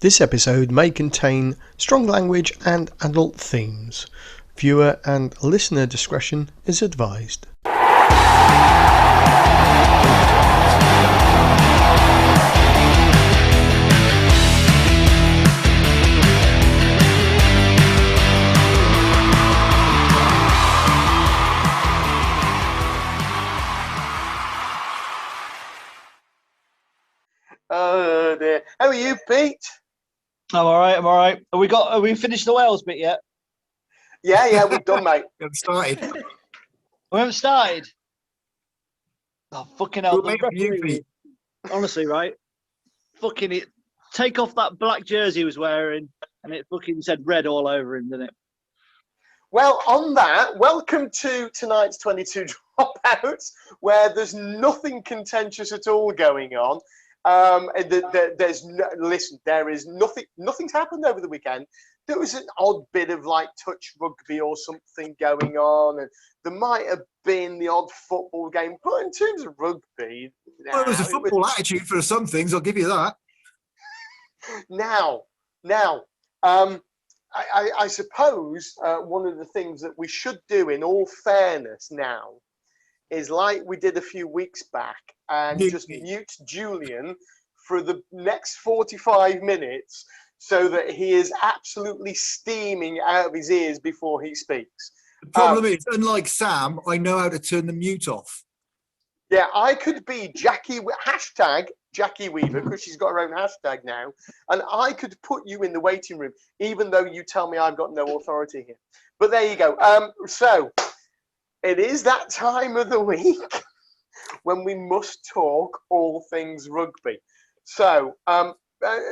This episode may contain strong language and adult themes. Viewer and listener discretion is advised. Oh dear. How are you, Pete? I'm all right. Have we finished the Wales bit yet? Yeah, we've done, mate. We haven't started. We haven't started. Oh, fucking hell. We'll The referee, honestly, right? Fucking it. Take off that black jersey he was wearing, and it fucking said red all over him, didn't it? Well, on that, welcome to tonight's 22 Dropouts, where there's nothing contentious at all going on. There is nothing's happened over the weekend. There was an odd bit of like touch rugby or something going on, and there might have been the odd football game, but in terms of rugby, Well, there's a football attitude for some things, I'll give you that. Now, I suppose one of the things that we should do, in all fairness, now, is like we did a few weeks back and just mute Julian for the next 45 minutes so that he is absolutely steaming out of his ears before he speaks. The problem is, unlike Sam, I know how to turn the mute off. Yeah, I could be hashtag Jackie Weaver, because she's got her own hashtag now, and I could put you in the waiting room, even though you tell me I've got no authority here. But there you go. So it is that time of the week when we must talk all things rugby. So,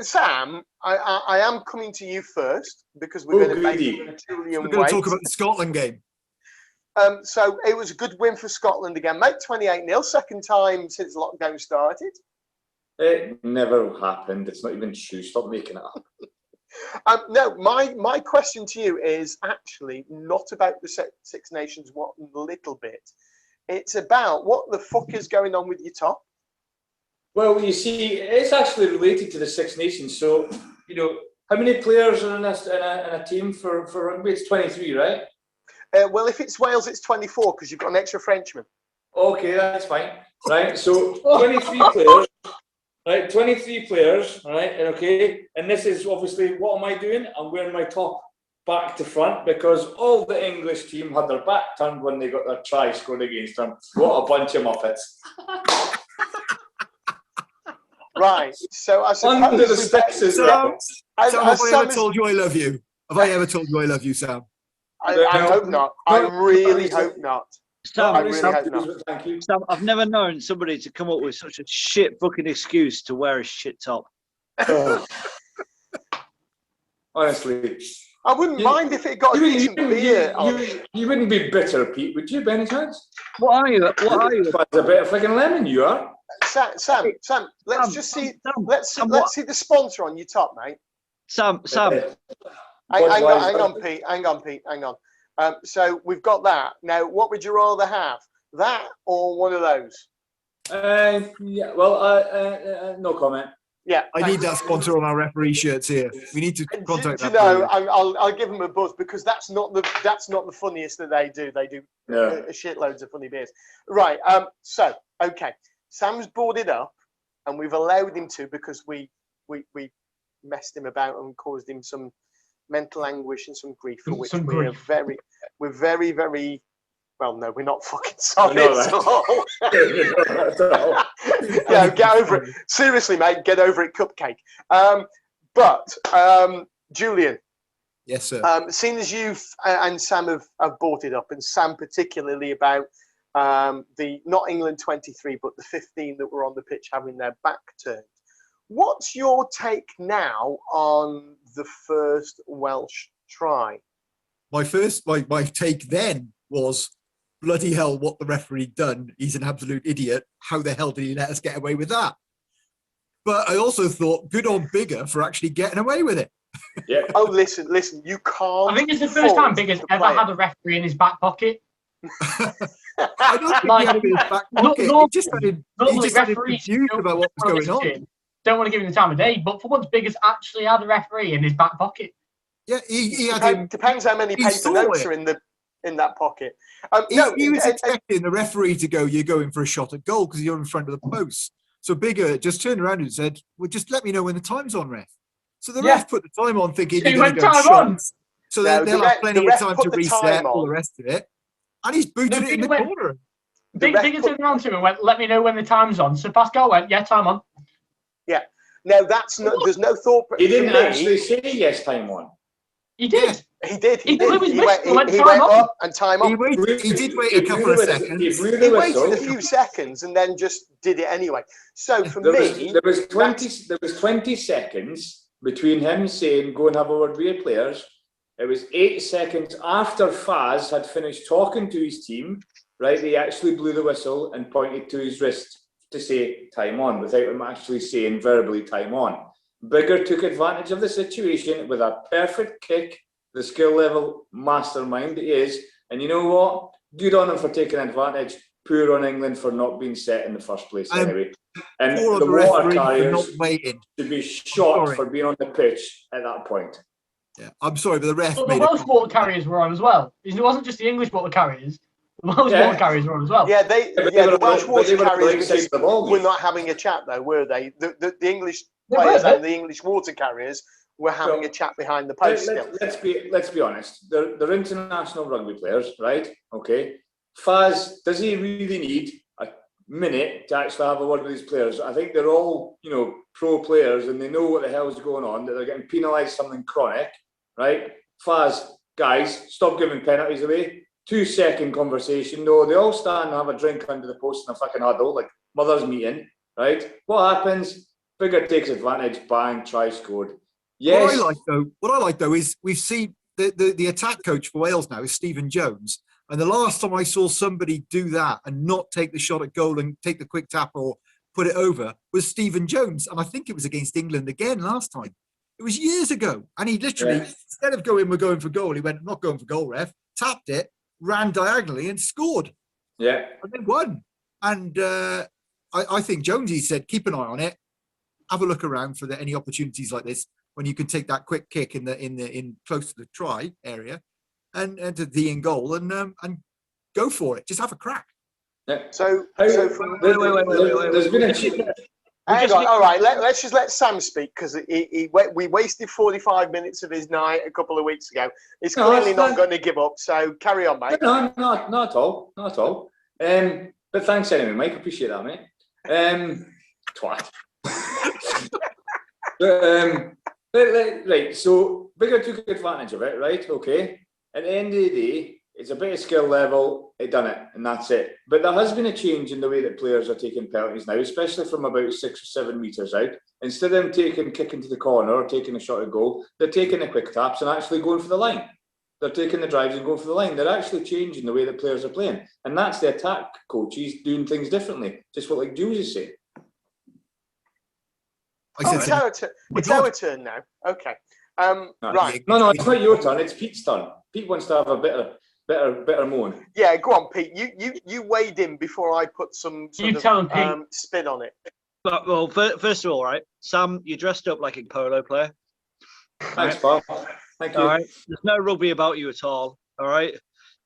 Sam, I am coming to you first because we're going to make Julian We're going to talk about the Scotland game. So it was a good win for Scotland again, mate. 28-0, second time since lockdown started. It never happened. It's not even true. Stop making it up. No, my question to you is actually not about the Six Nations one little bit. It's about what the fuck is going on with your top. Well, you see, it's actually related to the Six Nations. So, how many players are in a team for rugby? It's 23, right? Well, if it's Wales, it's 24 because you've got an extra Frenchman. Okay, that's fine. Right, so 23 players. Right, 23 players, right, and okay, and this is obviously, what am I doing? I'm wearing my top back to front because all the English team had their back turned when they got their try scored against them. What a bunch of muppets. Right, so I suppose... Under the sticks is Sam, have I ever told you I love you? Have I ever told you I love you, Sam? I hope not. I really hope not. Sam, I really hope not. Thank you. Sam, I've never known somebody to come up with such a shit fucking excuse to wear a shit top. Honestly. I wouldn't mind if it got a decent beer. You wouldn't be bitter, Pete, would you, by any chance? What are you? That's a bit of friggin' lemon, you are. Sam, let's just see. Let's see the sponsor on your top, mate. Sam. Hang on, Pete. Hang on. So we've got that. Now, what would you rather have? That or one of those? No comment. Yeah. I need that sponsor on our referee shirts here. We need to contact that. I'll give them a buzz because that's not the funniest that they do. They do shitloads of funny beers. Right. So okay, Sam's boarded up, and we've allowed him to because we messed him about and caused him some mental anguish and some grief, for which we're very, very well. No, we're not fucking sorry at all. Yeah, get over it. Seriously, mate, get over it, cupcake. But Julian, yes, sir. Seeing as you and Sam have brought it up, and Sam particularly about the not England 23, but the 15 that were on the pitch having their back turned. What's your take now on the first Welsh try? My take then was, bloody hell, what the referee done. He's an absolute idiot. How the hell did he let us get away with that? But I also thought, good on Bigger for actually getting away with it. Yeah. Oh, listen, you can't. I think it's the first time Bigger's ever had a referee in his back pocket. I don't think he had him in his back pocket. He just sounded confused about what was going on. don't want to give him the time of day, but for once, Biggers actually had a referee in his back pocket. Yeah, he had him. Depends how many he paper saw notes it. are in that pocket. He was expecting the referee to go, "You're going for a shot at goal because you're in front of the post." So Bigger just turned around and said, "Well, just let me know when the time's on, ref." So the ref put the time on, thinking you're going to go shots. So they'll have plenty of time to reset all the rest of it. And he's booted it in the corner. Bigger turned around to him and went, "Let me know when the time's on." So Pascal went, "Yeah, time on." Yeah. No, there's no thought. He didn't actually say yes, time on. He did. He did. He went up and time on. He did wait a couple of seconds. He waited a few seconds and then just did it anyway. So for me, there was 20 seconds between him saying go and have a word with your players. It was 8 seconds after Faz had finished talking to his team. Right, he actually blew the whistle and pointed to his wrist to say time on without him actually saying verbally time on. Bigger took advantage of the situation with a perfect kick, the skill level mastermind he is. And you know what? Good on him for taking advantage. Poor on England for not being set in the first place anyway. And the water carriers should be shot for being on the pitch at that point. Yeah, I'm sorry, but the ref. But the Welsh water carriers were on as well. It wasn't just the English water carriers. The Welsh water carriers were on as well. Yeah, the Welsh water carriers were not having a chat though, were they? The English players and the English water carriers were having a chat behind the post still. Let's be honest. They're international rugby players, right? Okay. Faz, does he really need a minute to actually have a word with his players? I think they're all, pro players and they know what the hell is going on, that they're getting penalised something chronic, right? Faz, guys, stop giving penalties away. 2-second conversation. No, they all stand and have a drink under the post in a fucking huddle, like mothers meeting, right? What happens? Bigger takes advantage, bang, try scored. Yes. What I like though is we've seen the attack coach for Wales now is Stephen Jones. And the last time I saw somebody do that and not take the shot at goal and take the quick tap or put it over was Stephen Jones. And I think it was against England again last time. It was years ago. And he literally, instead of we're going for goal, he went, not going for goal, ref, tapped it, ran diagonally and scored. Yeah. And they won. And I think Jonesy said, keep an eye on it. Have a look around for any opportunities like this when you can take that quick kick in close to the try area and to the in goal and go for it. Just have a crack. Yeah. So there's been a hang on. All right, let's just let Sam speak because we wasted 45 minutes of his night a couple of weeks ago. He's clearly not going to give up. So carry on, mate. No, not at all. Not at all. But thanks anyway, Mike. Appreciate that, mate. Twat. Right, so Bigger took advantage of it, right? Okay. At the end of the day, it's a bit of skill level, it done it, and that's it. But there has been a change in the way that players are taking penalties now, especially from about 6 or 7 metres out. Instead of them kicking to the corner or taking a shot at goal, they're taking the quick taps and actually going for the line. They're taking the drives and going for the line. They're actually changing the way that players are playing. And that's the attack coaches doing things differently. Just what Jules is saying. It's our turn now. Okay. Right. No, it's not your turn. It's Pete's turn. Pete wants to have a better moan. Yeah, go on, Pete. You weighed in before I put some sort of spin on it. But, well, first of all, right, Sam, you dressed up like a polo player. Thanks, Bob. Thank you. All right. There's no rugby about you at all. All right.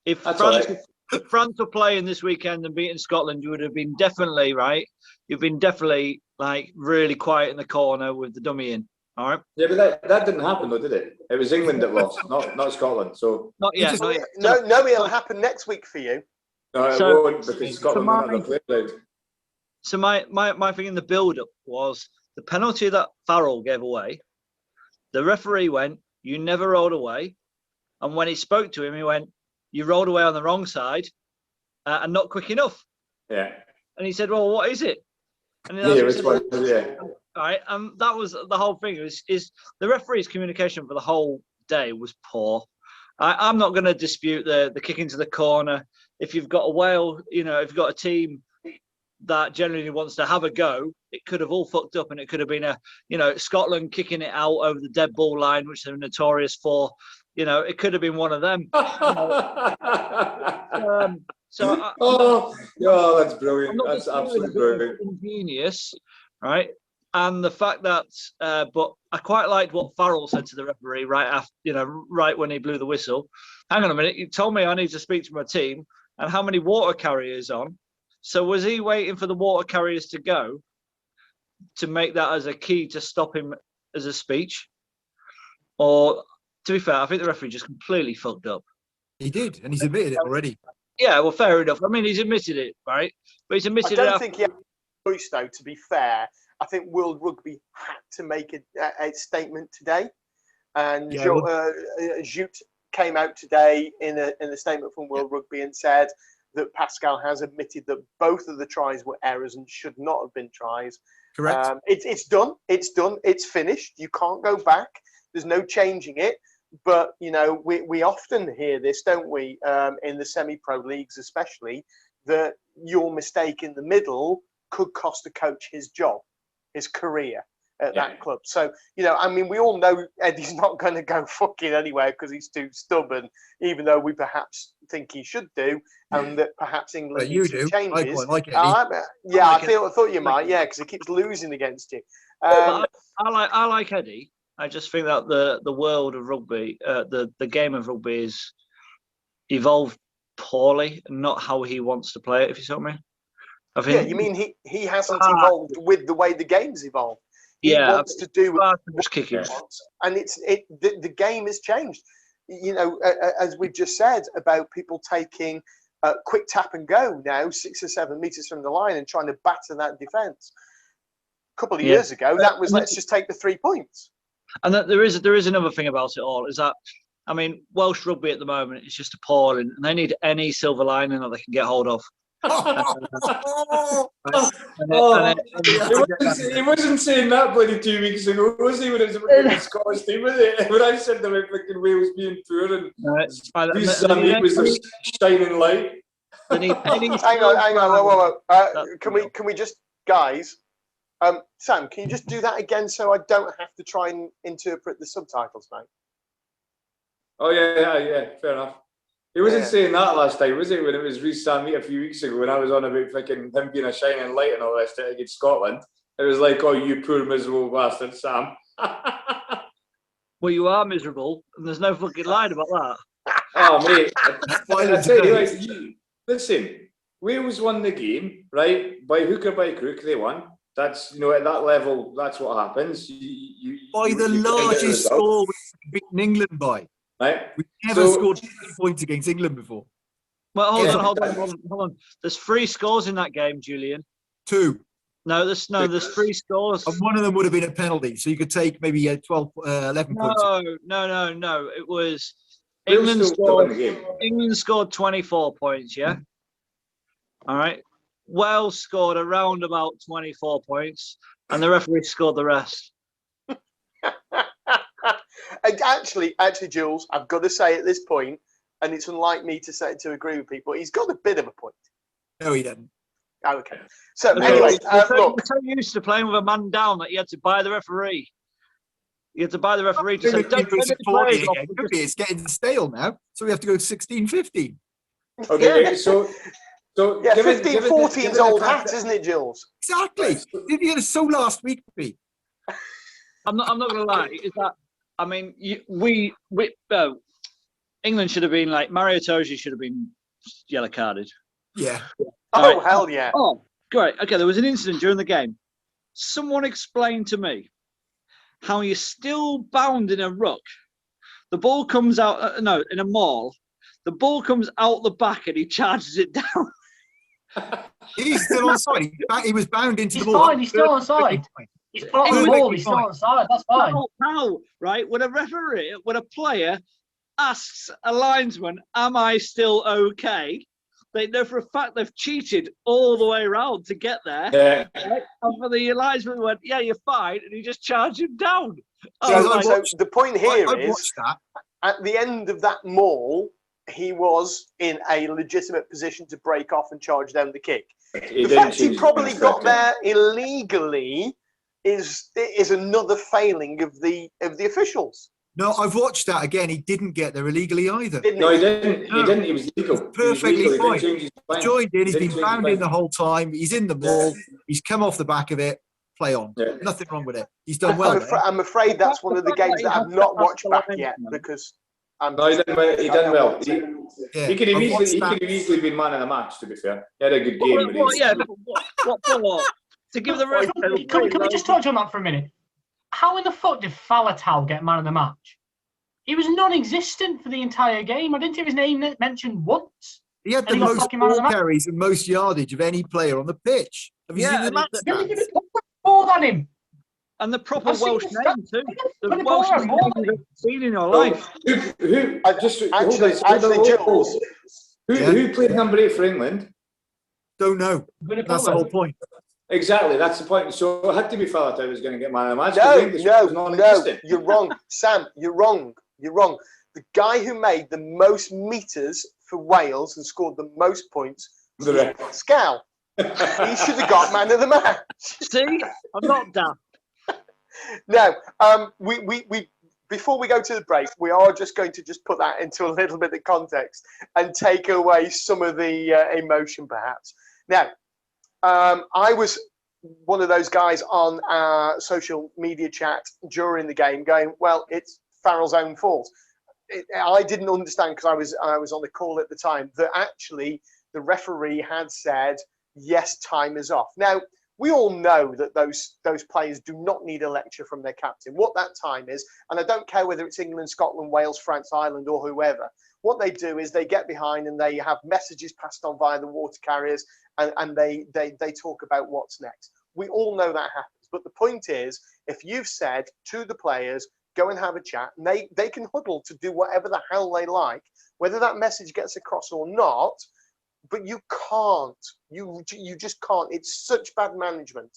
If France were playing this weekend and beating Scotland, you would have been definitely right. You've been definitely like really quiet in the corner with the dummy in. All right. Yeah, but that didn't happen though, did it? It was England that lost, not Scotland. So not yet. No, it'll happen next week for you. No, it won't because Scotland won't have the play. So my thing in the build-up was the penalty that Farrell gave away. The referee went, "You never rolled away," and when he spoke to him, he went, "You rolled away on the wrong side and not quick enough." Yeah. And he said, "Well, what is it?" And all right, that was the whole thing. Is the referee's communication for the whole day was poor. I'm not going to dispute the kick into the corner. If you've got a whale, if you've got a team that genuinely wants to have a go, it could have all fucked up, and it could have been Scotland kicking it out over the dead ball line, which they're notorious for. It could have been one of them. That's brilliant. That's absolutely brilliant. Ingenious, right? And the fact that, but I quite liked what Farrell said to the referee right after, right when he blew the whistle. Hang on a minute, you told me I need to speak to my team and how many water carriers on. So was he waiting for the water carriers to go to make that as a key to stop him as a speech? Or, to be fair, I think the referee just completely fucked up. He did, and he's admitted it already. Yeah, well, fair enough. I mean, he's admitted it, right? But he's admitted I it. don't think he had a choice, though, to be fair. I think World Rugby had to make a statement today. And Jute came out today in a statement from World Rugby and said that Pascal has admitted that both of the tries were errors and should not have been tries. Correct. It's done. It's done. It's finished. You can't go back. There's no changing it. But, we often hear this, don't we, in the semi-pro leagues especially, that your mistake in the middle could cost a coach his job, his career at that club. So, we all know Eddie's not going to go fucking anywhere because he's too stubborn, even though we perhaps think he should do, and that perhaps England needs some changes. I quite like Eddie. I thought you might, because he keeps losing against you. I like Eddie. I just think that the world of rugby, the game of rugby is evolved poorly, and not how he wants to play it, if you see what I mean. I think, you mean he hasn't evolved with the way the game's evolved. He wants to do what he wants, and the game has changed. As we've just said about people taking quick tap and go now 6 or 7 meters from the line and trying to batter that defence. A couple of years ago, that was let's just take the 3 points. And that there is another thing about it all is that, Welsh rugby at the moment is just appalling, and they need any silver lining that they can get hold of. He wasn't saying that bloody 2 weeks ago, was he? When it was the Scottish team, was it? When I said about fucking Wales being poor and Sandy was the shining light. Hang on. Can we just, guys? Sam, can you just do that again so I don't have to try and interpret the subtitles, mate? Oh yeah, fair enough. He wasn't saying that last time, was he? When it was Reece Sammy a few weeks ago, when I was on about fucking him being a shining light and all this against Scotland, it was like, oh, you poor miserable bastard, Sam. Well, you are miserable, and there's no fucking line about that. Oh, mate. I tell you, listen, Wales won the game, right? By hook or by crook, they won. That's, at that level, that's what happens. By the largest score we've beaten England by. Right. We've never scored 10 points against England before. Well, hold on. There's 3 scores in that game, Julian. 2. No, there's 3 scores. And one of them would have been a penalty, so you could take maybe 11 points. No. It was England scored 24 points, yeah? All right. Wales scored around about 24 points, and the referee scored the rest. Actually, Jules, I've got to say at this point, and it's unlike me to agree with people, he's got a bit of a point. No, he didn't. Oh, okay. So anyway, look, we're so used to playing with a man down that you had to buy the referee. You had to buy the referee to say, don't play the players off. It's getting stale now, so we have to go 16-15. Okay, so 15-14 is old hat, isn't it, Jules? Exactly. Did you so last week, Pete? I'm not going to lie. Is that England should have been like Mario Toji should have been yellow carded. Yeah. Oh, hell yeah. Oh, great. Okay, there was an incident during the game. Someone explained to me how you're still bound in a ruck. The ball comes out, in a maul. The ball comes out the back and he charges it down. He's still on side. He was bound into the ball. He's still on side. He's part of the ball. He's still on side. That's fine. How, right? When a player asks a linesman, am I still okay? They know for a fact they've cheated all the way around to get there. Yeah. Right? And for the linesman went, yeah, you're fine. And he just charged him down. So the point here is, at the end of that maul, he was in a legitimate position to break off and charge down the kick. The fact he probably got there illegally is another failing of the officials. No, I've watched that again. He didn't get there illegally either. No, he didn't. He didn't. He was legal. Perfectly fine. He joined in. He's been bound in the whole time. He's in the ball. He's come off the back of it. play on. Yeah. Nothing wrong with it. He's done well. I'm afraid that's one of the games that I've not watched back yet because I'm. No, he done well. He done well. He could have I've easily been man of the match. To be fair, he had a good game. What for? To give the ref. Can we just touch on that for a minute? How in the fuck did Falatau get man of the match? He was non-existent for the entire game. I didn't hear his name mentioned once. He had the And he got most fucking man of the ball match. carries and most yardage of any player on the pitch. Have you Yeah, seen the match Yeah, they stats? give it more than him. And the proper I've seen Welsh the name too. The But Welsh more name than you've him. ever seen in your life. Who? Actually, Jules. Who played number 8 for England? Don't know. That's the whole point. Exactly, that's the point. So it had to be Falatau who was going to get man of the match. No, you're wrong, Sam. You're wrong. The guy who made the most meters for Wales and scored the most points was Pascal. He should have got man of the match. See, I'm not daft. Now, we before we go to the break, we are just going to just put that into a little bit of context and take away some of the emotion, perhaps. Now, I was one of those guys on our social media chat during the game going, well, it's Farrell's own fault. I didn't understand because I was on the call at the time that actually the referee had said, yes, time is off. Now, we all know that those players do not need a lecture from their captain. What that time is, and I don't care whether it's England, Scotland, Wales, France, Ireland, or whoever, what they do is they get behind and they have messages passed on via the water carriers and they talk about what's next. We all know that happens. But the point is, if you've said to the players, go and have a chat, and they can huddle to do whatever the hell they like, whether that message gets across or not, but you can't. You just can't. It's such bad management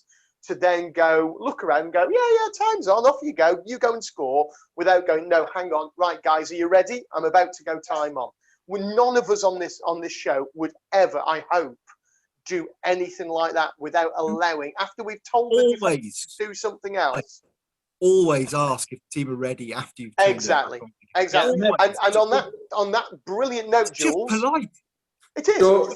to then go, look around and go, yeah, time's on, off you go. You go and score without going, no, hang on. Right, guys, are you ready? I'm about to go time on. None of us on this show would ever, I hope, do anything like that without allowing, after we've told the defenders to do something else. Always ask if the team are ready after you've exactly. And on that brilliant note, Jules, just polite. It is. So,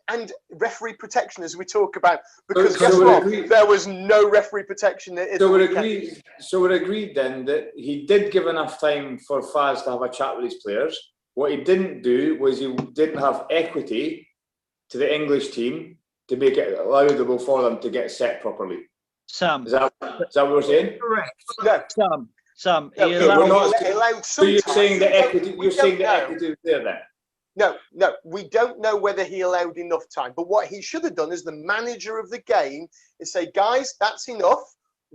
and referee protection, as we talk about, because guess what? There was no referee protection. So we're agreed then that he did give enough time for Faz to have a chat with his players. What he didn't do was he didn't have equity to the English team to make it allowable for them to get set properly. Sam, is that what we're saying? Correct. No. Sam. So you're saying the equity? You're saying the equity is there then? No, we don't know whether he allowed enough time. But what he should have done as the manager of the game is say, guys, that's enough.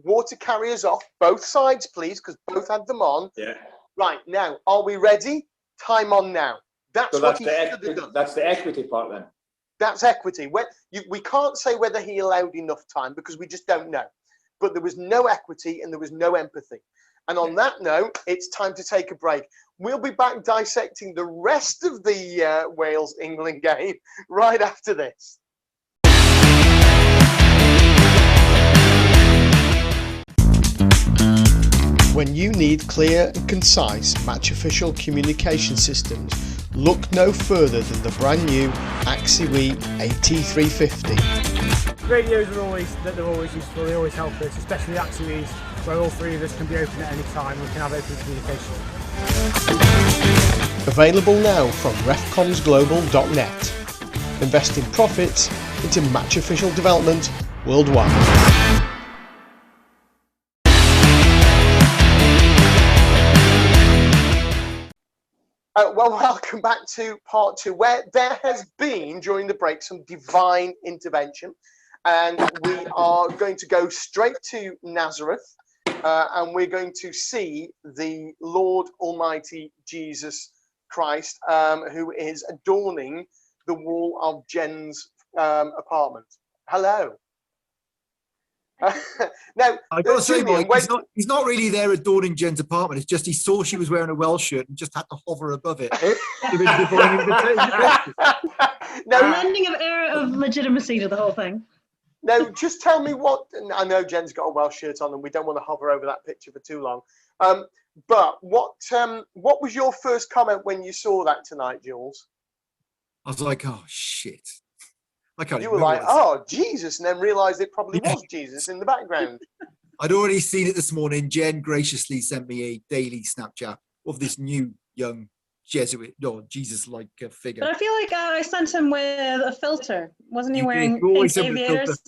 Water carriers off, both sides, please, because both had them on. Yeah. Right, now, are we ready? Time on now. That's what he should have done. That's the equity part then. That's equity. We can't say whether he allowed enough time because we just don't know. But there was no equity and there was no empathy. And on that note, it's time to take a break. We'll be back dissecting the rest of the Wales-England game right after this. When you need clear and concise match official communication systems, look no further than the brand new Axiwe AT350. Radios they're always useful, they always help us, especially Axiwe's, where all three of us can be open at any time and we can have open communication. Available now from refcomsglobal.net. Investing profits into match official development worldwide. Well, welcome back to part two, where there has been, during the break, some divine intervention. And we are going to go straight to Nazareth, and we're going to see the Lord Almighty Jesus Christ, who is adorning the wall of Jen's apartment. Hello. Now, I got to say, Mike, he's not really there adorning Jen's apartment. It's just he saw she was wearing a Welsh shirt and just had to hover above it. Now, lending of air of legitimacy to the whole thing. Now, just tell me what. I know Jen's got a Welsh shirt on, and we don't want to hover over that picture for too long. But what was your first comment when you saw that tonight, Jules? I was like, oh shit. I can't You even were like, remember what oh, Jesus, and then realised it probably Yeah. was Jesus in the background. I'd already seen it this morning. Jen graciously sent me a daily Snapchat of this new young Jesuit, or Jesus-like figure. But I feel like I sent him with a filter. Wasn't he You did. wearing You always pink send me a filter. aviators?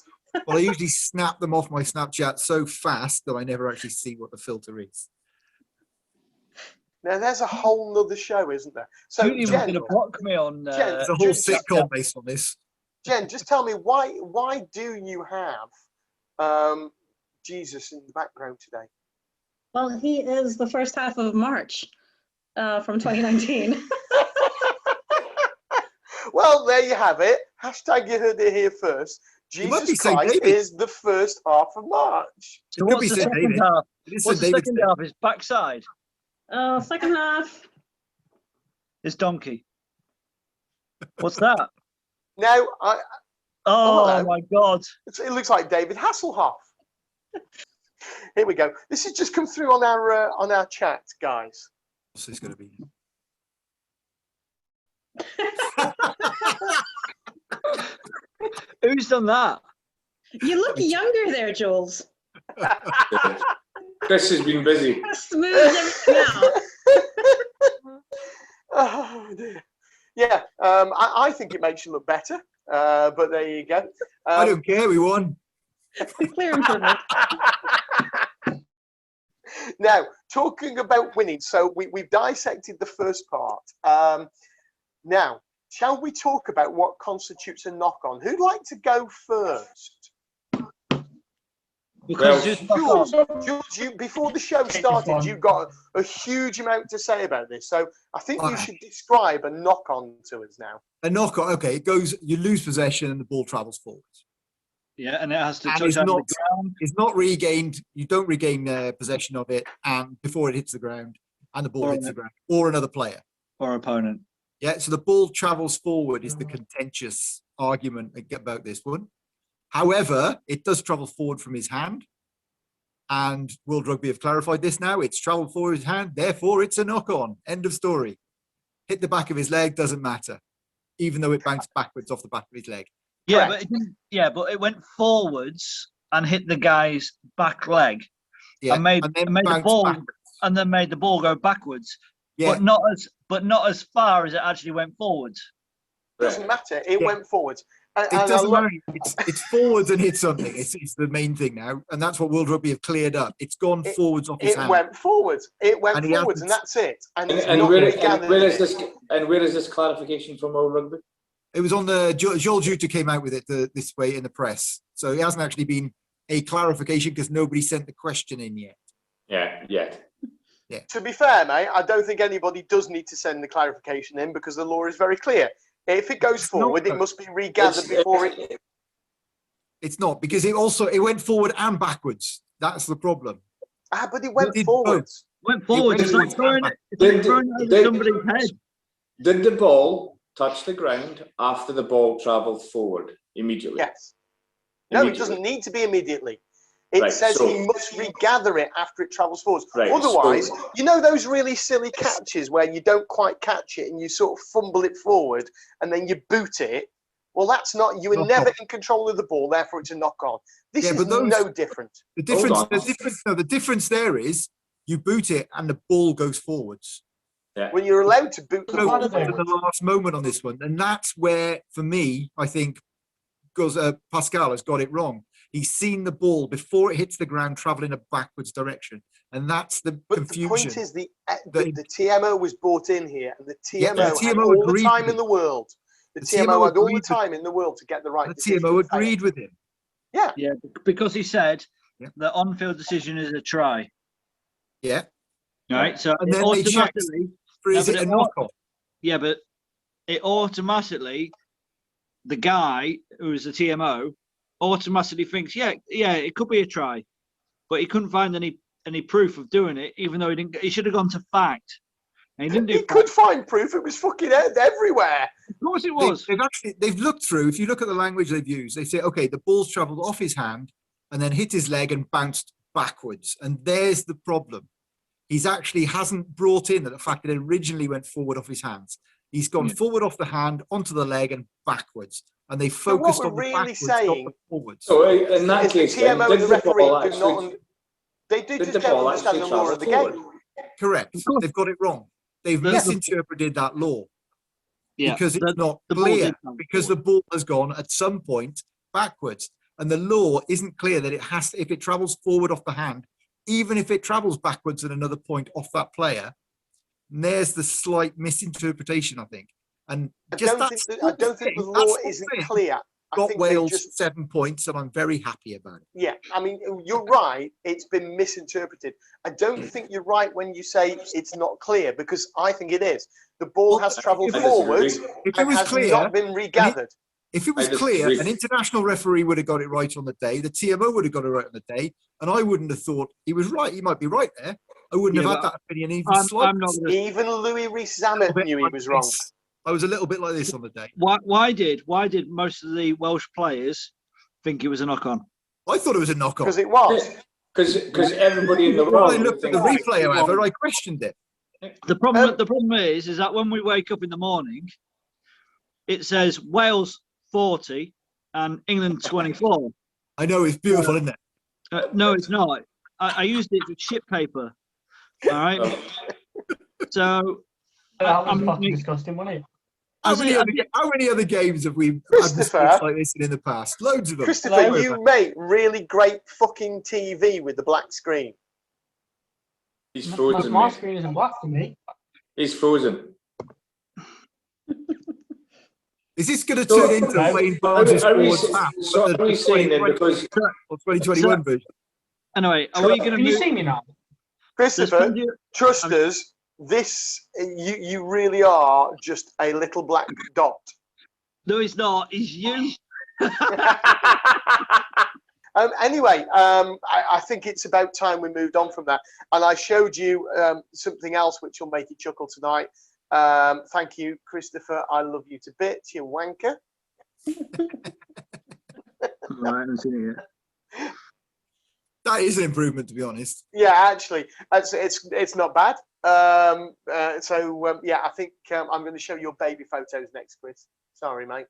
Well, I usually snap them off my Snapchat so fast that I never actually see what the filter is. Now, there's a whole nother show, isn't there? So, Julian was Jen, going to block me on. Jen, There's a whole sitcom based on this. Jen, just tell me why do you have Jesus in the background today? Well, he is the first half of March from 2019. Well, there you have it. Hashtag you heard it here first. must be Jesus Saint Christ David. is the first half of March. So Could what's be the St. second David. half? It is What's the St. David's second Day. half? His backside. Second half. His donkey. What's that? Now, Oh hello. my God! it looks like David Hasselhoff. Here we go. This has just come through on our chat, guys. What's this going to be? Who's done that? You look younger there, Jules. Chris has been busy. Smooth everything out. Oh dear. Yeah, I think it makes you look better. But there you go. I don't care. We won. Clear improvement. Now, talking about winning, so we've dissected the first part. Now, shall we talk about what constitutes a knock-on? Who'd like to go first? Because Well, Jules, before the show started, you got a huge amount to say about this. So I think you should describe a knock-on to us now. A knock on. Okay, it goes. You lose possession and the ball travels forward. yeah, and it has to And touch it's out not- the ground. It's not regained. You don't regain possession of it, and before it hits the ground, and the ball Or- hits the ground, or another player. Or opponent. Yeah. So the ball travels forward is the contentious argument about this one. However, it does travel forward from his hand, and World Rugby have clarified this now. It's traveled forward his hand, therefore it's a knock-on. End of story. Hit the back of his leg doesn't matter, even though it bounced backwards off the back of his leg. Yeah, Correct. but it didn't, but it went forwards and hit the guy's back leg, Yeah, and made then the bounced ball, backwards. and then made the ball go backwards. Yeah, But not as far as it actually went forwards. Doesn't matter. It Yeah. went forwards. And it I doesn't love- matter. It's forwards and hit something. It's the main thing now, and that's what World Rugby have cleared up. It's gone forwards off his It hand. went forwards. It went And he forwards, hasn't- and that's it. And it's And not where regathered is it. this? And where is this clarification from World Rugby? It was on the Joel Juta came out with it this way in the press, so it hasn't actually been a clarification because nobody sent the question in yet. Yeah. To be fair, mate, I don't think anybody does need to send the clarification in because the law is very clear. If it goes It's not, forward, it though. must be regathered before it. It's not because it went forward and backwards. That's the problem. But it went did forwards. Went forwards. It's like throwing it. It's Did- like throwing it over did- somebody's head. Did the ball touch the ground after the ball travelled forward immediately? Yes. No, it Immediately. doesn't need to be immediately. It Right, says so- he must regather it after it travels forwards. Right, Otherwise, so- you know those really silly catches where you don't quite catch it and you sort of fumble it forward and then you boot it? Well, that's not, you were Knock never on. in control of the ball, therefore it's a knock-on. This Yeah, is but those- no different. The Hold difference. on. The difference there is you boot it and the ball goes forwards. Yeah. When you're allowed to boot the No, ball to forward. the last moment on this one, and that's where, for me, I think, because Pascal has got it wrong. He's seen the ball before it hits the ground travel in a backwards direction, and that's the But confusion. the point is, the TMO was bought in here, and the TMO, the had TMO all the agreed time with in the world. The The TMO TMO had all the agreed with- time in the world to get the right the decision. TMO and fail. agreed with him. Yeah, Yeah, because he said Yeah. the on-field decision is a try. Yeah, Right, so And it then they checked. automatically, or is No, it but a it knock on? yeah, but it automatically, the guy who is the TMO automatically thinks, yeah, it could be a try, but he couldn't find any proof of doing it, even though he didn't. He should have gone to fact, and he didn't do he fact. could find proof. It was fucking everywhere. Of course, it was. They've looked through. If you look at the language they've used, they say, okay, the ball's travelled off his hand and then hit his leg and bounced backwards, and there's the problem. He's actually hasn't brought in that the fact that it originally went forward off his hands. He's gone forward off the hand, onto the leg and backwards. And they So what focused we're on the really backwards, not saying the forwards. So in that is the case, then, TMO did and the the referee ball do actually, not. They do did just the don't ball understand actually the law travel of the forward? game. Correct. They've got it wrong. They've misinterpreted that law because it's not clear, because the ball has gone at some point backwards. And the law isn't clear that it has to, if it travels forward off the hand, even if it travels backwards at another point off that player, there's the slight misinterpretation, I think. And just I don't think the law isn't clear. I got think Wales 7 points, and I'm very happy about it. Yeah, I mean, you're right. It's been misinterpreted. I don't think you're right when you say it's not clear, because I think it is. The ball has travelled forwards and has not been regathered. If it was clear, an international referee would have got it right on the day. The TMO would have got it right on the day, and I wouldn't have thought he was right. He might be right there. I wouldn't have had that opinion even slightly. Even Louis Rees-Zammit knew he was wrong. I was a little bit like this on the day. Why did most of the Welsh players think it was a knock-on? I thought it was a knock-on. Because it was. Because everybody in the When world. I looked at the replay, however, I questioned it. The problem is that when we wake up in the morning, it says Wales 40 and England 24. I know, it's beautiful, isn't it? No, it's not. I used it for shit paper. All right. So that was fucking disgusting, wasn't it? How many other games have we had mistakes like this in the past? Loads of them. Christopher, you make really great fucking TV with the black screen. He's frozen. My screen isn't black for me. He's frozen. Is this going to turn into Wayne Barnes' So are we saying then, because 2021 version? Anyway, are we going to? Can you see me now? Christopher, trust us. This you really are just a little black dot. No, it's not. It's you. Anyway, I think it's about time we moved on from that. And I showed you something else which will make you chuckle tonight. Thank you, Christopher. I love you to bits, you wanker. Right, I haven't seen it yet. That is an improvement, to be honest. Yeah, actually, it's not bad. Yeah, I think I'm going to show your baby photos next, Chris. Sorry, mate.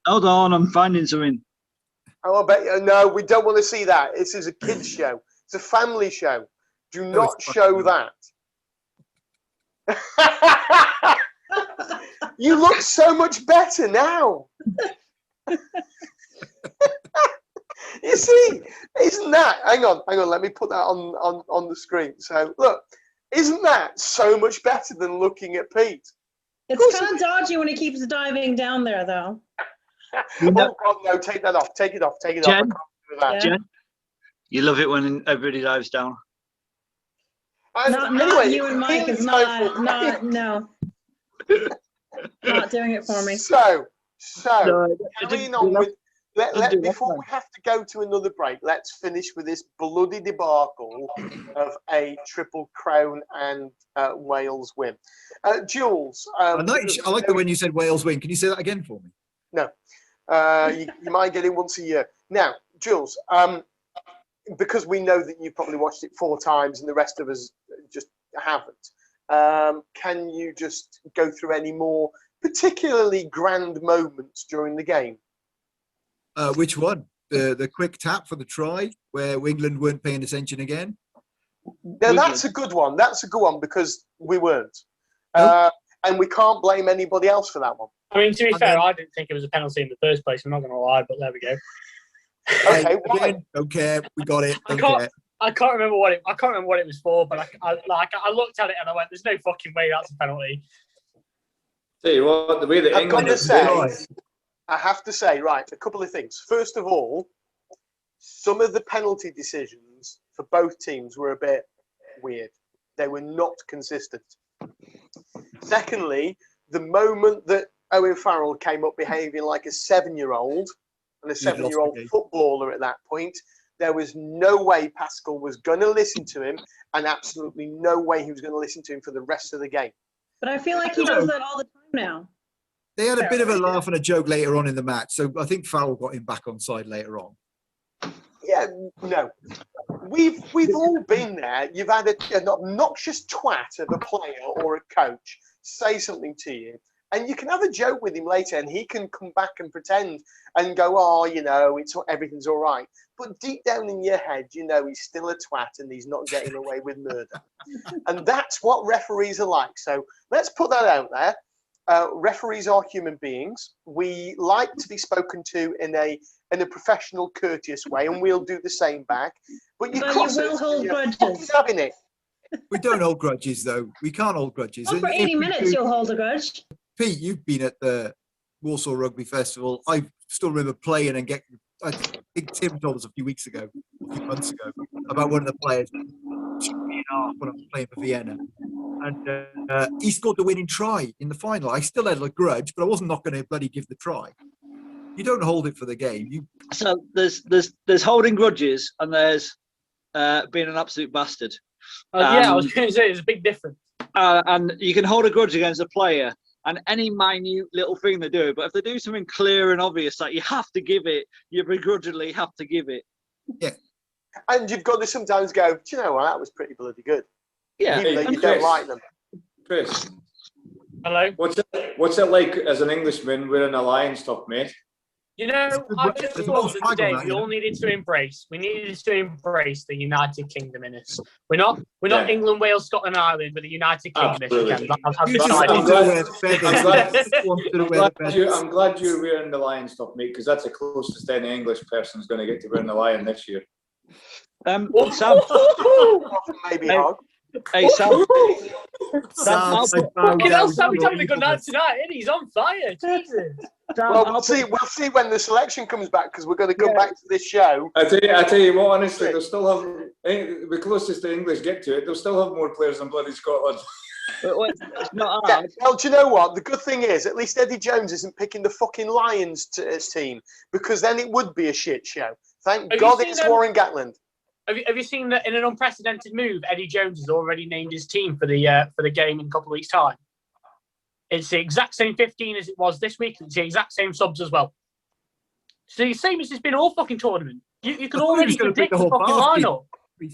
Hold on, I'm finding something. Oh, I bet you, no, we don't want to see that. This is a kids' show. It's a family show. Do not show that. You look so much better now. You see, isn't that? Hang on. Let me put that on the screen. So look, isn't that so much better than looking at Pete? It's kind of dodgy when he keeps diving down there, though. Oh God, no! Take that off. Take it off. Take it off. I can't do that. Jen, you love it when everybody dives down. Not you and Mike is not no. Not doing it for me. So carrying on with. Before we have to go to another break, let's finish with this bloody debacle of a Triple Crown and Wales win. Jules. I like the when you said Wales win. Can you say that again for me? No. You might get it once a year. Now, Jules, because we know that you probably watched it 4 times and the rest of us just haven't, can you just go through any more particularly grand moments during the game? Which one? The quick tap for the try, where England weren't paying attention again? Now, that's a good one. That's a good one because we weren't. And we can't blame anybody else for that one. I mean, to be fair, I didn't think it was a penalty in the first place. I'm not going to lie, but there we go. Okay, again, don't care. We got it. I can't remember what it was for, but I looked at it and I went, "There's no fucking way that's a penalty." Tell you what, the way that England I have to say, right, a couple of things. First of all, some of the penalty decisions for both teams were a bit weird. They were not consistent. Secondly, the moment that Owen Farrell came up behaving like a 7-year-old, and a 7-year-old footballer at that point, there was no way Pascal was going to listen to him, and absolutely no way he was going to listen to him for the rest of the game. But I feel like he does that all the time now. They had a bit of a laugh and a joke later on in the match, so I think Farrell got him back on side later on. Yeah, no. We've all been there. You've had an obnoxious twat of a player or a coach say something to you, And you can have a joke with him later, and he can come back and pretend and go, "Oh, you know, everything's all right." But deep down in your head, you know he's still a twat and he's not getting away with murder. And that's what referees are like. So let's put that out there. Referees are human beings. We like to be spoken to in a professional, courteous way, and we'll do the same back. But you will hold grudges. Having it. We don't hold grudges, though. We can't hold grudges. Well, for 80 minutes, you'll hold a grudge. Pete, you've been at the Warsaw Rugby Festival. I still remember playing and I think Tim told us a few months ago, about one of the players when I was playing for Vienna. And he scored the winning try in the final. I still had a grudge, but I wasn't not going to bloody give the try. You don't hold it for the game. So there's holding grudges and there's being an absolute bastard. Yeah, I was going to say there's a big difference. And you can hold a grudge against a player and any minute little thing they do, but if they do something clear and obvious that you have to give it, you begrudgingly have to give it. Yeah. And you've got to sometimes go, do you know what, that was pretty bloody good. Yeah. Even though you don't like them. Chris. Hello. What's it like as an Englishman wearing a Lions top, mate? You know, I just thought that today we all needed to embrace. We needed to embrace the United Kingdom in us. We're not England, Wales, Scotland, Ireland, but the United Kingdom this weekend. I'm glad you're wearing the Lions top, mate, because that's the closest any English person's going to get to wearing the Lion this year. Sam. Maybe Hog. Hey, Sam. Sam's having a good night tonight, isn't he? He's on fire. Jesus. Well, we'll see when the selection comes back, because we're going to come back to this show. I tell you what, honestly, they'll still have the closest the English get to it. They'll still have more players than bloody Scotland. It's not yeah, well, do you know what? The good thing is, at least Eddie Jones isn't picking the fucking Lions team, because then it would be a shit show. Thank God it's Warren Gatland. Have you seen that in an unprecedented move, Eddie Jones has already named his team for the game in a couple of weeks' time? It's the exact same 15 as it was this week. It's the exact same subs as well. So the same as it's been all fucking tournament. You can already predict the fucking lineup. Do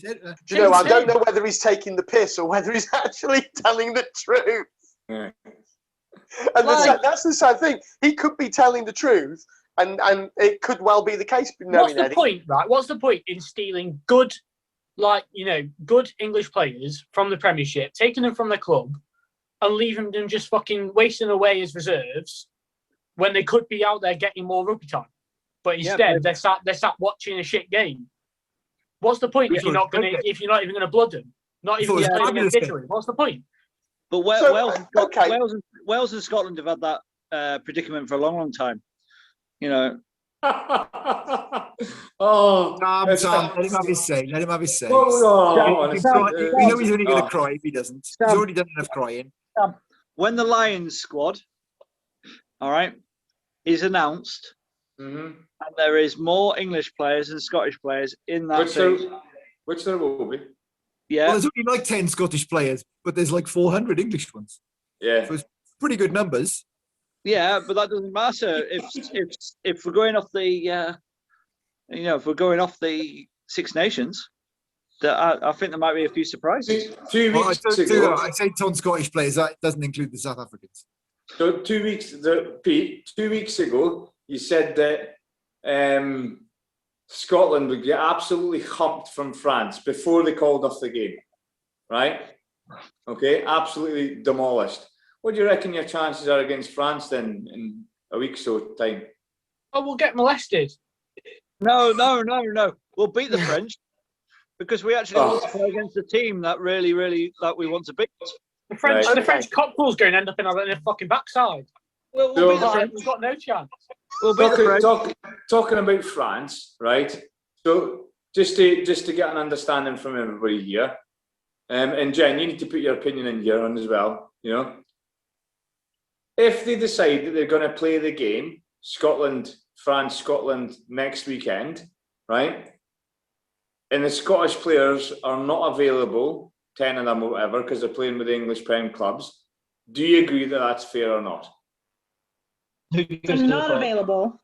you know, I don't know whether he's taking the piss or whether he's actually telling the truth. Yeah. And that's the sad thing. He could be telling the truth, and it could well be the case. What's the point, right? What's the point in stealing good English players from the Premiership, taking them from the club, and leaving them just fucking wasting away as reserves when they could be out there getting more rugby time? But instead, they're sat watching a shit game. What's the point if you're not even gonna blood them? Not even against Italy. What's the point? But Wales and Scotland have had that predicament for a long, long time. You know. Sam, let him have his say. Let him have his say. We know he's only going to cry if he doesn't. He's already done enough crying. When the Lions squad, all right, is announced, and there is more English players and Scottish players in that team. Which there will be. Yeah. Well, there's only like 10 Scottish players, but there's like 400 English ones. Yeah. So it's pretty good numbers. Yeah, but that doesn't matter if we're going off the if we're going off the Six Nations. I think there might be a few surprises. 2 weeks ago, I say 10 Scottish players. That doesn't include the South Africans. So 2 weeks, Pete. 2 weeks ago, you said that Scotland would get absolutely humped from France before they called off the game, right? Okay, absolutely demolished. What do you reckon your chances are against France then in a week's so time? Oh, we'll get molested. No. We'll beat the French because we actually want to play against a team that really, really that we want to beat. The French cockpool's going to end up in a fucking backside. We'll beat the French. We've got no chance. We'll beat the French. Talking about France, right? So just to get an understanding from everybody here, and Jen, you need to put your opinion in here on as well. You know, if they decide that they're going to play the game, France-Scotland next weekend, right? And the Scottish players are not available, 10 of them or whatever, because they're playing with the English Prem clubs. Do you agree that that's fair or not? They're not available.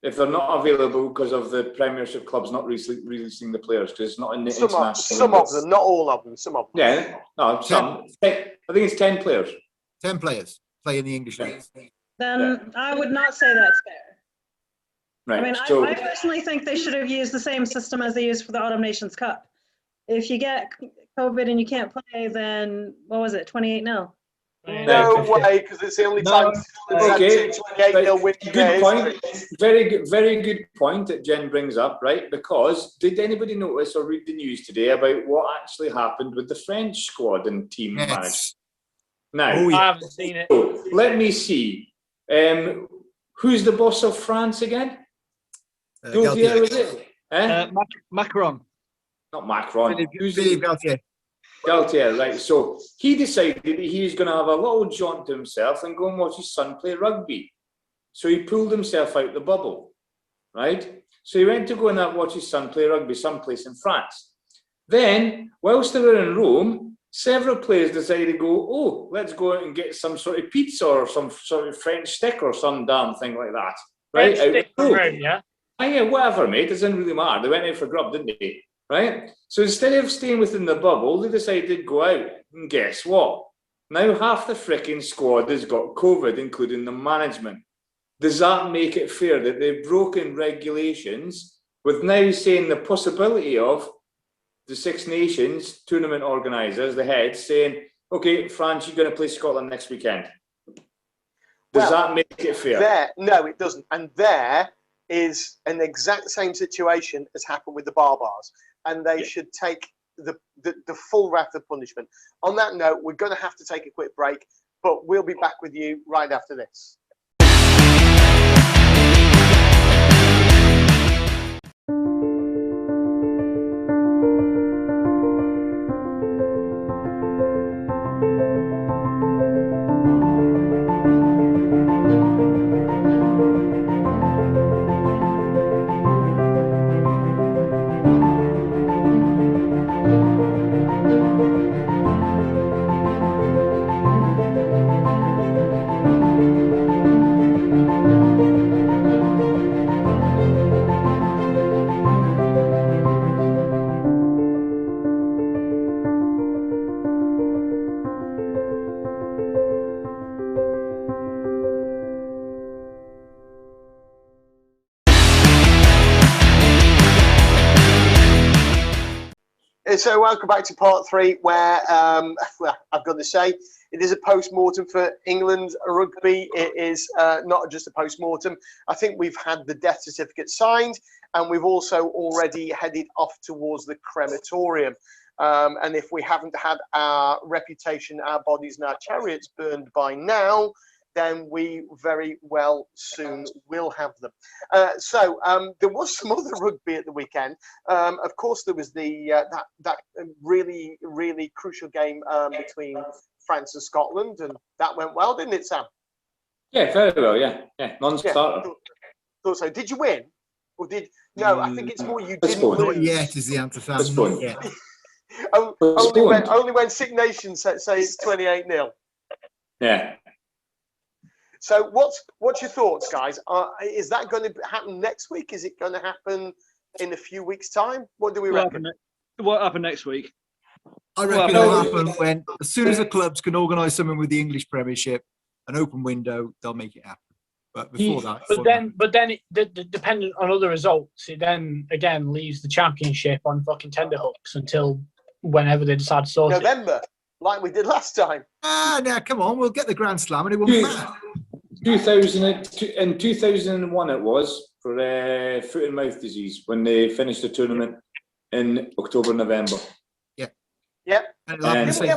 If they're not available because of the Premiership clubs not releasing the players, because it's not in the international. Some of them, not all of them. Some of them. Yeah, no, some. I think it's 10 players. 10 players. play in the English league. Then I would not say that's fair. Right. I mean, So, I personally think they should have used the same system as they used for the Autumn Nations Cup. If you get COVID and you can't play, then what was it, 28-0? No way, because it's the only time okay, 28-0 win. Good point. Very good point that Jen brings up, right? Because did anybody notice or read the news today about what actually happened with the French squad and team management? Now, I haven't seen it. So, let me see. Who's the boss of France again? Galtier. Was it? Macron. Not Macron. Philippe Galtier. Galtier, right. So he decided that he was going to have a little jaunt to himself and go and watch his son play rugby. So he pulled himself out the bubble, right? So he went to go and watch his son play rugby someplace in France. Then, whilst they were in Rome, several players decided to go, oh, let's go out and get some sort of pizza or some sort of French stick or some damn thing like that. Right? French stick from Rome, yeah? Yeah, whatever, mate. It doesn't really matter. They went out for grub, didn't they? Right? So instead of staying within the bubble, they decided to go out. And guess what? Now half the fricking squad has got COVID, including the management. Does that make it fair that they've broken regulations with now saying the possibility of the Six Nations tournament organisers, the heads, saying, okay, France, you're going to play Scotland next weekend? Does that make it fair? No, it doesn't. And there is an exact same situation as happened with the Barbars. And they should take the full wrath of punishment. On that note, we're going to have to take a quick break, but we'll be back with you right after this. So welcome back to part 3, where well, I've got to say it is a post-mortem for England rugby. It is not just a post-mortem. I think we've had the death certificate signed, and we've also already headed off towards the crematorium. And if we haven't had our reputation, our bodies and our chariots burned by now, then we very well soon will have them. So there was some other rugby at the weekend. Of course, there was the that really, really crucial game between France and Scotland, and that went well, didn't it, Sam? Yeah, very well, yeah. Non-starter. Yeah, thought so. Did you win? Or did... No, I think it's more you didn't lose. Not yet is the answer, Sam. Not yet. only when Six Nations say it's 28-0. Yeah. So what's your thoughts, guys? Is that going to happen next week? Is it going to happen in a few weeks' time? What do we reckon? What happened next week? I reckon it'll happen when, as soon as the clubs can organise something with the English Premiership, an open window, they'll make it happen. But before that, dependent on other results, it then again leaves the Championship on fucking tenterhooks until whenever they decide to sort November, like we did last time. Now come on, we'll get the Grand Slam and it won't matter. 2001 it was for foot and mouth disease when they finished the tournament in October, November. Yeah. Did we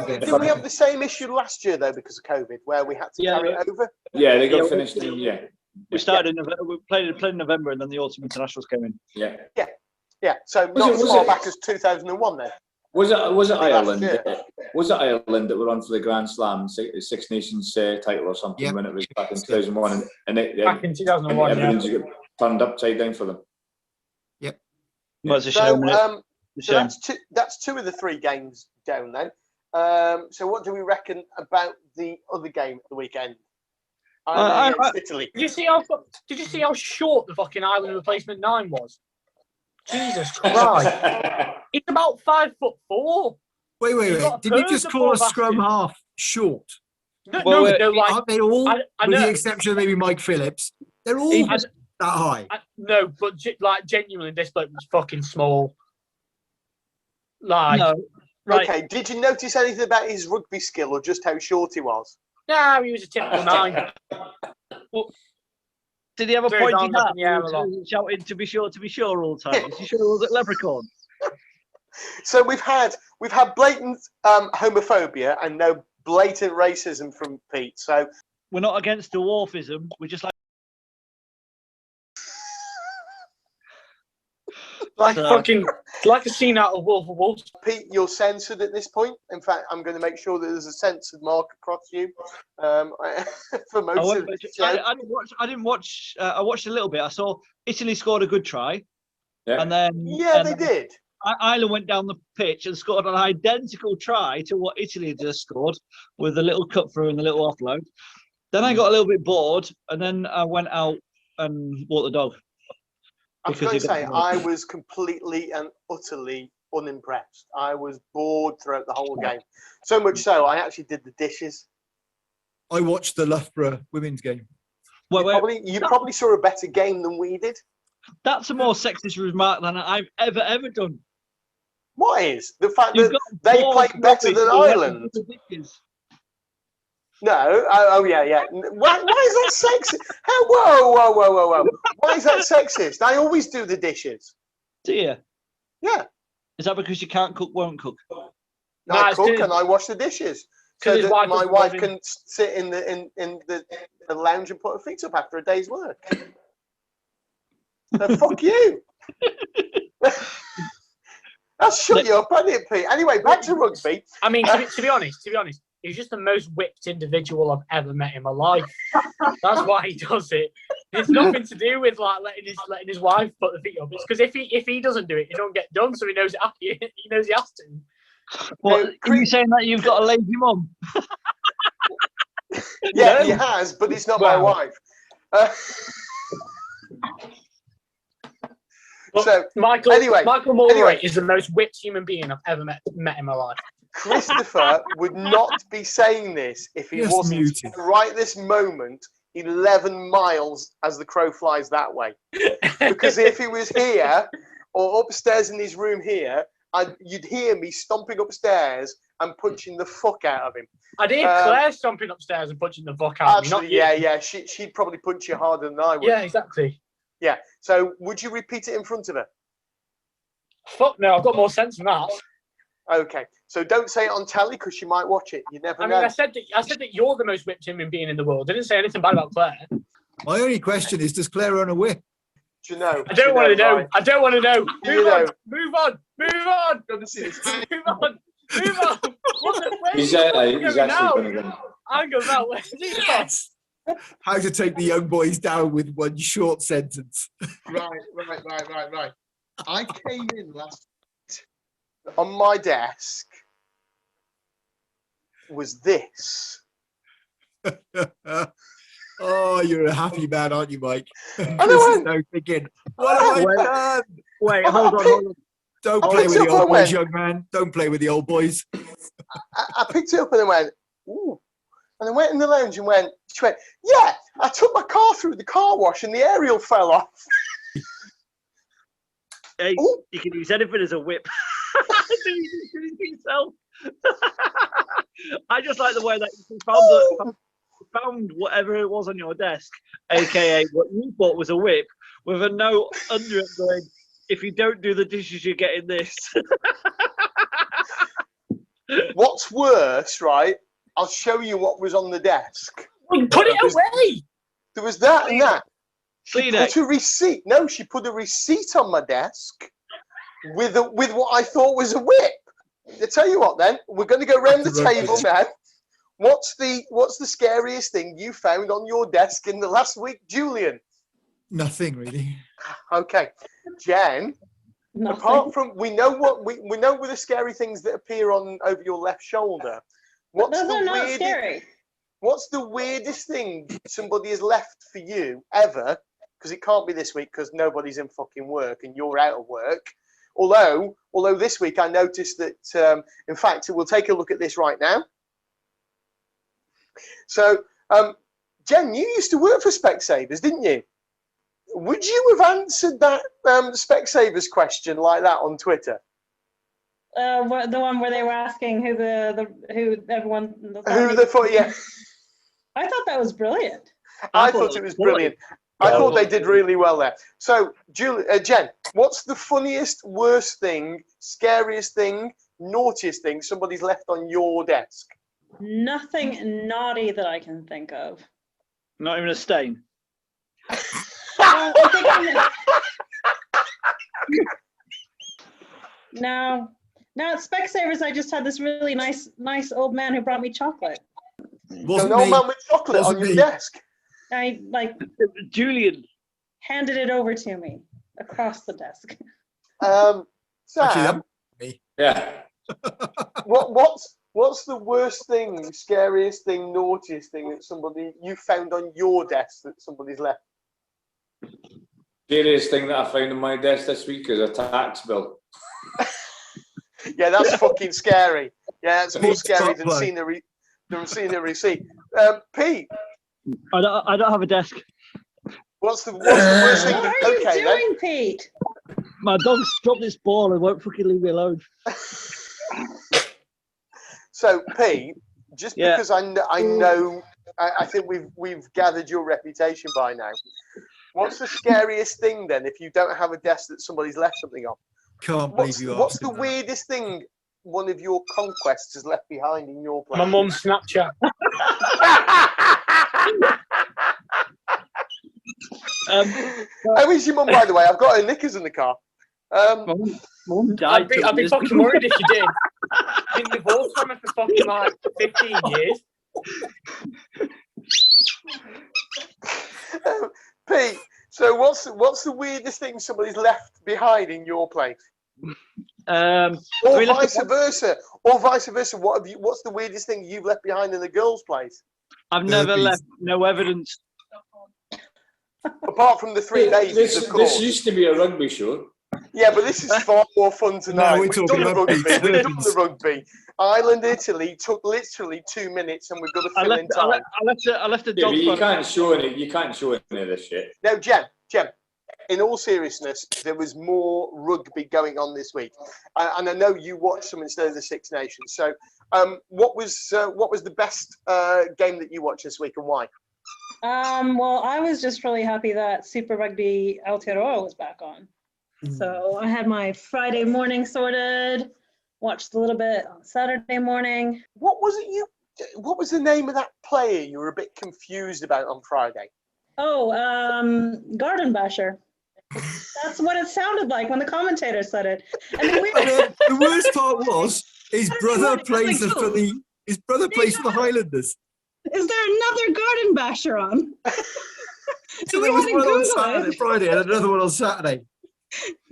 have the same issue last year though because of COVID, where we had to carry it over? Yeah, they got finished in We started in November. We played in November, and then the autumn internationals came in. Yeah. So not as far back as 2001 then. Was it Ireland? Was it Ireland that were on for the Grand Slam Six Nations title or something when it was back in 2001? And back in 2001, everything's got turned upside down for them. Yep. Well, it's a shame. So that's two of the 3 games down then. So what do we reckon about the other game at the weekend? Italy. Did you see how short the fucking Ireland replacement 9 was? Jesus Christ! It's about 5'4". Wait. Did you just call a scrum half short? Aren't they all, I with know. the exception of maybe Mike Phillips, they're all that high. No, but like genuinely, this bloke was fucking small. Like, No. Right. Okay, did you notice anything about his rugby skill or just how short he was? no, he was a typical 9. Did he have a Threw his pointy arms up hat? in the air a Or lot. was he shouting to be sure all the time? Is he sure it was at Leprechaun? So we've had blatant homophobia and no blatant racism from Pete. So We're not against dwarfism. We just like fucking like a scene out of Wolf of Wall Street. Pete, you're censored at this point. In fact, I'm going to make sure that there's a censored mark across you for most of the show. I didn't watch. I watched a little bit. I saw Italy scored a good try, Yeah. and then They did. Ireland went down the pitch and scored an identical try to what Italy had just scored, with a little cut through and a little offload. Then I got a little bit bored, and then I went out and walked the dog. I was going to say, I was completely and utterly unimpressed. I was bored throughout the whole game. So much so, I actually did the dishes. I watched the Loughborough women's game. You probably saw a better game than we did. That's a more sexist remark than I've ever done. What is? The fact that they played better than Ireland? No. Oh, yeah. Why is that sexist? Whoa. Why is that sexist? I always do the dishes. Do you? Yeah. Is that because you can't cook, won't cook? I cook and I wash the dishes. So that my wife can sit in the lounge and put her feet up after a day's work. So fuck you. That's shut you up, hasn't it, Pete? Anyway, back to rugby. I mean, to be honest, he's just the most whipped individual I've ever met in my life. That's why he does it. It's nothing to do with like letting his wife put the feet up. It's because if he doesn't do it, it don't get done. So he knows he has to. What, are you saying that you've got a lazy mum? Yeah, he has, but it's not my wife. So Michael Mulroy is the most whipped human being I've ever met in my life. Christopher would not be saying this if he wasn't muted right this moment 11 miles as the crow flies that way. Because if he was here or upstairs in his room here, you'd hear me stomping upstairs and punching the fuck out of him. I'd hear Claire stomping upstairs and punching the fuck out of me. Actually, yeah. She'd probably punch you harder than I would. Yeah, exactly. Yeah. So would you repeat it in front of her? Fuck no, I've got more sense than that. Okay. So don't say it on telly because she might watch it. You never know. I said that you're the most whipped human being in the world. I didn't say anything bad about Claire. My only question is, does Claire own a whip? Do you know? I don't want to know. Right? I don't want to know. Move on. He's actually going to I'm going out. How to take the young boys down with one short sentence. Right. I came in last night. On my desk was this. Oh, you're a happy man, aren't you, Mike? Thinking, what have I done? Wait, hold on. Don't play with the old boys, young man. Don't play with the old boys. I picked it up and I went, ooh. And I went in the lounge and she went, yeah, I took my car through the car wash and the aerial fell off. Hey, you can use anything as a whip. I just like the way that you found whatever it was on your desk, aka what you thought was a whip, with a note under it going, if you don't do the dishes, you're getting this. What's worse, right? I'll show you what was on the desk. Put it away. There was that and that. She Kleenex. put a receipt. No, she put a receipt on my desk with what I thought was a whip. I tell you what, then we're going to go round the table now. What's the scariest thing you found on your desk in the last week, Julian? Nothing really. Okay, Jen. Nothing. Apart from we know with the scary things that appear over your left shoulder. What's the weirdest thing somebody has left for you ever? Because it can't be this week because nobody's in fucking work and you're out of work. Although this week I noticed that, in fact, we'll take a look at this right now. So, Jen, you used to work for Specsavers, didn't you? Would you have answered that Specsavers question like that on Twitter? The one where they were asking who everyone. Yeah. I thought that was brilliant. I thought it was brilliant. I thought they did really well there. So, Jen, what's the funniest, worst thing, scariest thing, naughtiest thing somebody's left on your desk? Nothing naughty that I can think of. Not even a stain. Well, No, at Specsavers, I just had this really nice old man who brought me chocolate. An old man with chocolate on your desk. I Julian handed it over to me across the desk. Sam, Yeah. what's the worst thing, scariest thing, naughtiest thing that you found on your desk that somebody's left? Scariest thing that I found on my desk this week is a tax bill. Yeah, that's fucking scary. Yeah, it's more scary than seeing a receipt. Pete, I don't have a desk. What's the worst thing? What are you doing, Pete? My dog's dropped this ball and won't fucking leave me alone. So, Pete, just because I know, I think we've gathered your reputation by now. What's the scariest thing then if you don't have a desk that somebody's left something on? Can't believe you asked. What's the weirdest thing one of your conquests has left behind in your place? My mum's Snapchat. How is your mum, by the way? I've got her knickers in the car. Mum died. I'd be fucking worried if you did. I've been divorced from her for fucking like 15 years. Pete, so what's the weirdest thing somebody's left behind in your place? Or vice versa. What's the weirdest thing you've left behind in the girls' place? I've never left no evidence. Apart from the 3 days, of course. This used to be a rugby show. Yeah, but this is far more fun tonight. No, We've done the rugby. Ireland, Italy took literally 2 minutes, and we've got to fill in time. I left the dog. You can't show any of this shit. No, Jem. In all seriousness, there was more rugby going on this week, and I know you watched some instead of the Six Nations. So, what was the best game that you watched this week, and why? Well, I was just really happy that Super Rugby Aotearoa was back on. So I had my Friday morning sorted, watched a little bit on Saturday morning. What was the name of that player you were a bit confused about on Friday? Oh, Garden Basher. That's what it sounded like when the commentator said it. And the worst part was his brother plays for the Highlanders. Is there another Garden Basher on? So there was one on Friday and another one on Saturday.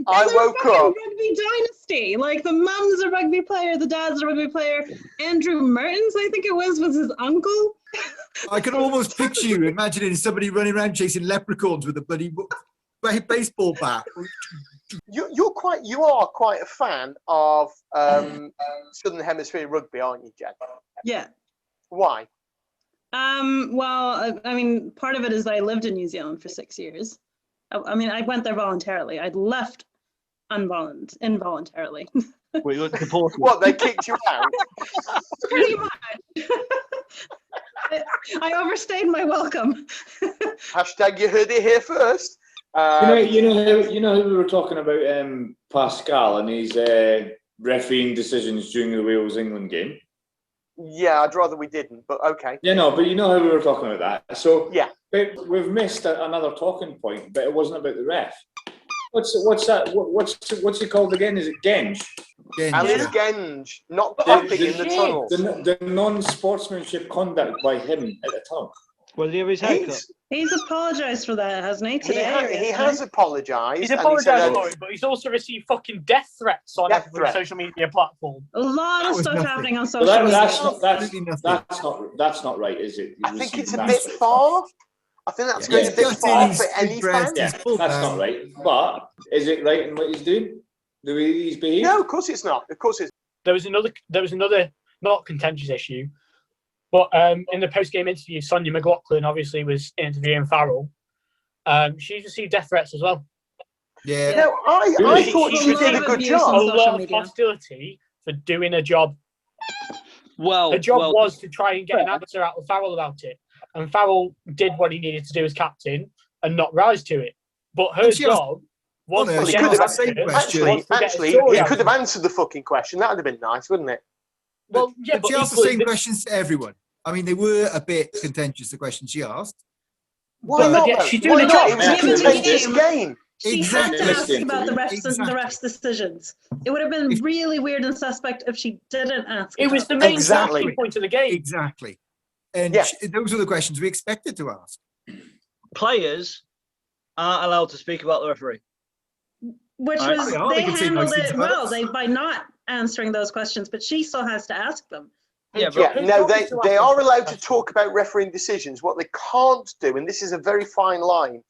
I woke up. Rugby dynasty. Like the mum's a rugby player, the dad's a rugby player. Andrew Mertens, I think it was his uncle. I can almost picture you imagining somebody running around chasing leprechauns with a bloody baseball bat. You are quite a fan of Southern Hemisphere rugby, aren't you, Jen? Yeah. Why? Well, I mean, part of it is that I lived in New Zealand for 6 years. I mean, I went there voluntarily. I'd left involuntarily. Were you deported? What, they kicked you out? Pretty much. I overstayed my welcome. Hashtag you heard it here first. You know we were talking about Pascal and his refereeing decisions during the Wales-England game. Yeah, I'd rather we didn't, but okay. Yeah, no, but you know how we were talking about that. So yeah, we've missed another talking point, but it wasn't about the ref. What's that? What's he called again? Is it Genge? Alice Genge, not clapping in the tunnel. The non-sportsmanship conduct by him at the tunnel. Was he have his haircut? He's apologised for that, hasn't he? Today, he has apologised. He's apologised for it, but he's also received fucking death threats on every social media platform. A lot of stuff happening on social media. That's not right, is it? I think it's a bit far. I think that's going a bit far for any fan. Yeah, that's not right. But is it right in what he's doing? The way he's behaving? No, of course it's not. Of course it's. There was another not contentious issue. But in the post-game interview, Sonia McLaughlin obviously was interviewing Farrell. She's received death threats as well. Yeah. No, I thought she did a good job. A lot of hostility for doing a job. Well, her job was to try and get an answer out of Farrell about it. And Farrell did what he needed to do as captain and not rise to it. But her job was to he get could an have answer. actually, he could have answered the fucking question. That would have been nice, wouldn't it? Well, yeah, but she asked the same questions to everyone. I mean, they were a bit contentious, the questions she asked. Why not? Yeah, she's Why doing not? a It was a contentious game. She had to ask about the refs' decisions. It would have been really weird and suspect if she didn't ask. It was the main talking point of the game. Exactly. And those are the questions we expected to ask. Players aren't allowed to speak about the referee. Which was, they handled it well by not answering those questions, but she still has to ask them. No, they are allowed to talk about refereeing decisions. What they can't do, and this is a very fine line,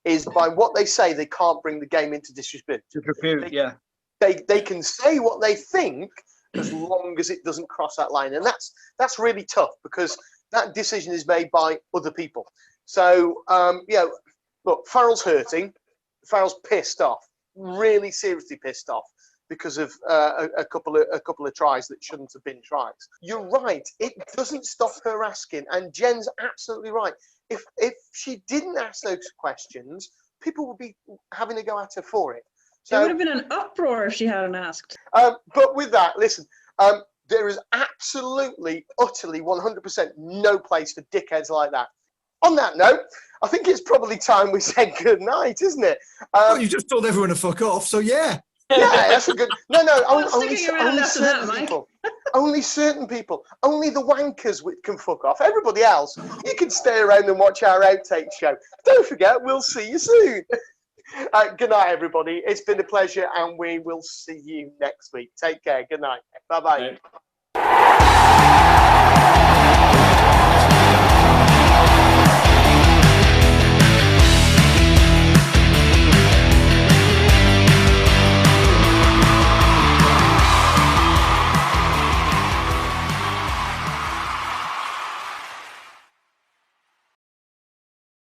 is by what they say, they can't bring the game into disrepute. They can say what they think as long as it doesn't cross that line, and that's really tough because that decision is made by other people. So look, Farrell's hurting. Farrell's pissed off, really seriously pissed off because of a couple of tries that shouldn't have been tries. You're right. It doesn't stop her asking, and Jen's absolutely right. If she didn't ask those questions, people would be having to go at her for it. So, it would have been an uproar if she hadn't asked. But with that, listen, there is absolutely, utterly, 100% no place for dickheads like that. On that note, I think it's probably time we said good night, isn't it? Well, you just told everyone to fuck off, so yeah. Yeah, that's a good. No, only certain people. Only certain people. Only the wankers can fuck off. Everybody else, you can stay around and watch our outtake show. Don't forget, we'll see you soon. Good night, everybody. It's been a pleasure, and we will see you next week. Take care. Good night. Bye-bye.